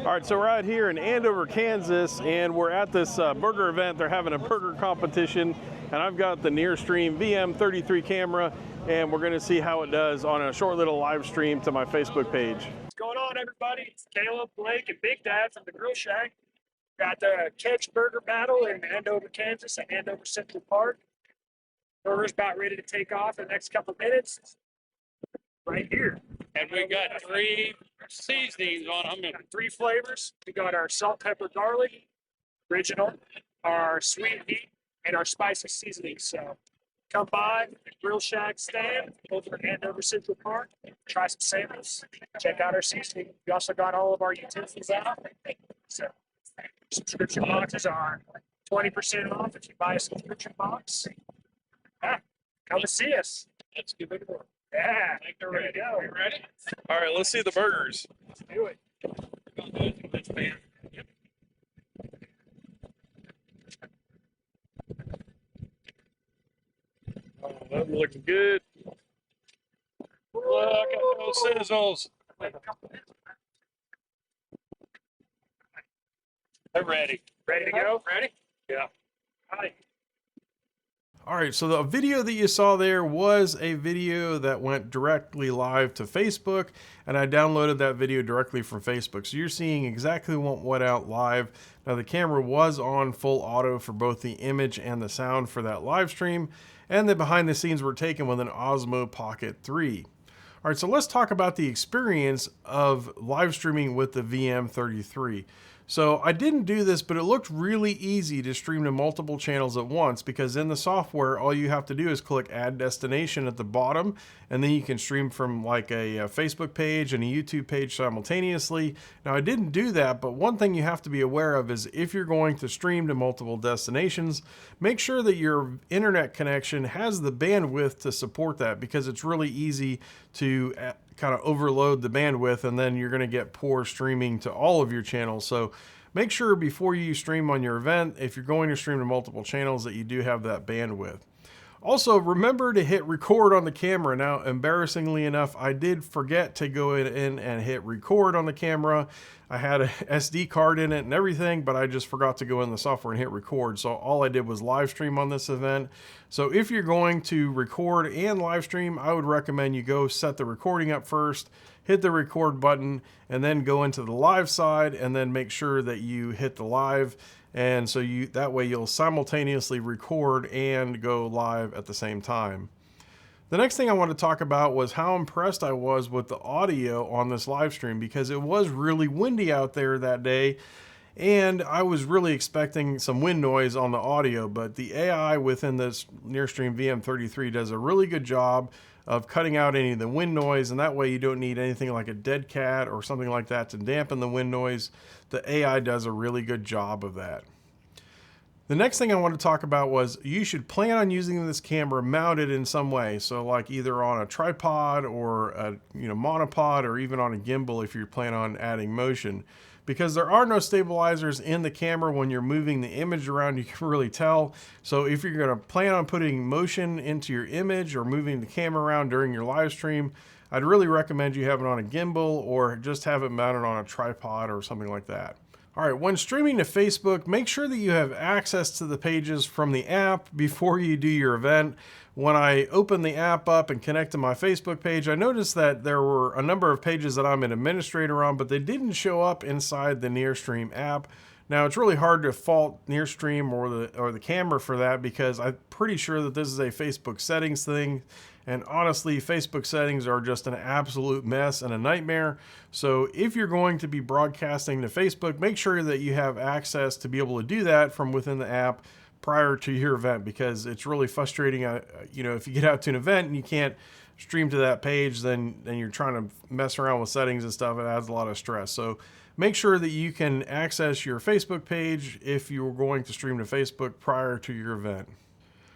All right, so we're out here in Andover, Kansas, and we're at this burger event. They're having a burger competition, and I've got the NearStream VM33 camera, and we're gonna see how it does on a short little live stream to my Facebook page. What's going on, everybody? It's Caleb, Blake, and Big Dad from the Grill Shack. Got the Catch Burger Battle in Andover, Kansas, at Andover Central Park. Burger's about ready to take off in the next couple of minutes. Right here. And we got 3 seasonings on them. Got 3 flavors. We got our salt, pepper, garlic, original, our sweet heat, and our spicy seasoning. So come by the Grill Shack stand over at Andover Central Park. Try some samples. Check out our seasoning. We also got all of our utensils out. So subscription boxes are 20% off if you buy a subscription box. Come and see us. Let's give it a whirl. Yeah, There there you go. You ready? All right, let's see the burgers. Let's do it. Oh, that looks good. Look at those sizzles. They're ready. Ready to go? Ready? Yeah. All right. All right, so the video that you saw there was a video that went directly live to Facebook, and I downloaded that video directly from Facebook. So you're seeing exactly what went out live. Now the camera was on full auto for both the image and the sound for that live stream, and the behind the scenes were taken with an Osmo Pocket 3. All right, so let's talk about the experience of live streaming with the VM33. So I didn't do this, but it looked really easy to stream to multiple channels at once, because in the software, all you have to do is click add destination at the bottom, and then you can stream from like a Facebook page and a YouTube page simultaneously. Now I didn't do that, but one thing you have to be aware of is if you're going to stream to multiple destinations, make sure that your internet connection has the bandwidth to support that, because it's really easy to kind of overload the bandwidth, and then you're going to get poor streaming to all of your channels. So make sure before you stream on your event, if you're going to stream to multiple channels, that you do have that bandwidth. Also, remember to hit record on the camera. Now, embarrassingly enough, I did forget to go in and hit record on the camera. I had a SD card in it and everything, but I just forgot to go in the software and hit record. So all I did was live stream on this event. So if you're going to record and live stream, I would recommend you go set the recording up first, hit the record button, and then go into the live side, and then make sure that you hit the live. And so that way you'll simultaneously record and go live at the same time. The next thing I want to talk about was how impressed I was with the audio on this live stream, because it was really windy out there that day, and I was really expecting some wind noise on the audio, but the AI within this NearStream VM33 does a really good job of cutting out any of the wind noise, and that way you don't need anything like a dead cat or something like that to dampen the wind noise. The AI does a really good job of that. The next thing I want to talk about was you should plan on using this camera mounted in some way. So like either on a tripod or a monopod, or even on a gimbal if you plan on adding motion. Because there are no stabilizers in the camera when you're moving the image around, you can really tell. So if you're going to plan on putting motion into your image or moving the camera around during your live stream, I'd really recommend you have it on a gimbal or just have it mounted on a tripod or something like that. All right, when streaming to Facebook, make sure that you have access to the pages from the app before you do your event. When I open the app up and connect to my Facebook page, I noticed that there were a number of pages that I'm an administrator on, but they didn't show up inside the NearStream app. Now, it's really hard to fault NearStream or the camera for that, because I'm pretty sure that this is a Facebook settings thing. And honestly, Facebook settings are just an absolute mess and a nightmare. So if you're going to be broadcasting to Facebook, make sure that you have access to be able to do that from within the app prior to your event, because it's really frustrating. If you get out to an event and you can't stream to that page, then you're trying to mess around with settings and stuff. It adds a lot of stress. So make sure that you can access your Facebook page if you're going to stream to Facebook prior to your event.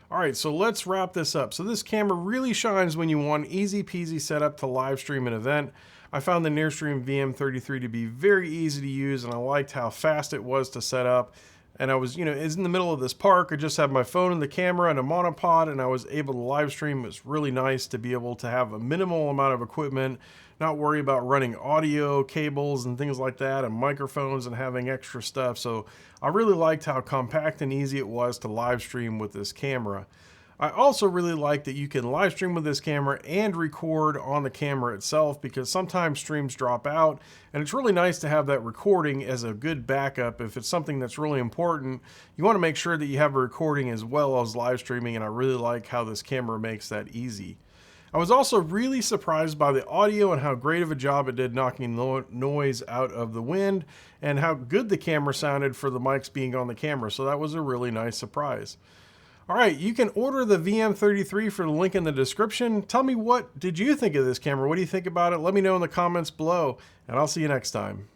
All right, so let's wrap this up. So this camera really shines when you want easy peasy setup to live stream an event. I found the NearStream VM33 to be very easy to use, and I liked how fast it was to set up. and I was, is in the middle of this park. I just had my phone and the camera and a monopod, and I was able to live stream. It was really nice to be able to have a minimal amount of equipment, not worry about running audio cables and things like that, and microphones and having extra stuff. So I really liked how compact and easy it was to live stream with this camera. I also really like that you can live stream with this camera and record on the camera itself, because sometimes streams drop out, and it's really nice to have that recording as a good backup. If it's something that's really important, you want to make sure that you have a recording as well as live streaming, and I really like how this camera makes that easy. I was also really surprised by the audio and how great of a job it did knocking noise out of the wind, and how good the camera sounded for the mics being on the camera. So that was a really nice surprise. All right, you can order the VM33 for the link in the description. Tell me, what did you think of this camera? What do you think about it? Let me know in the comments below, and I'll see you next time.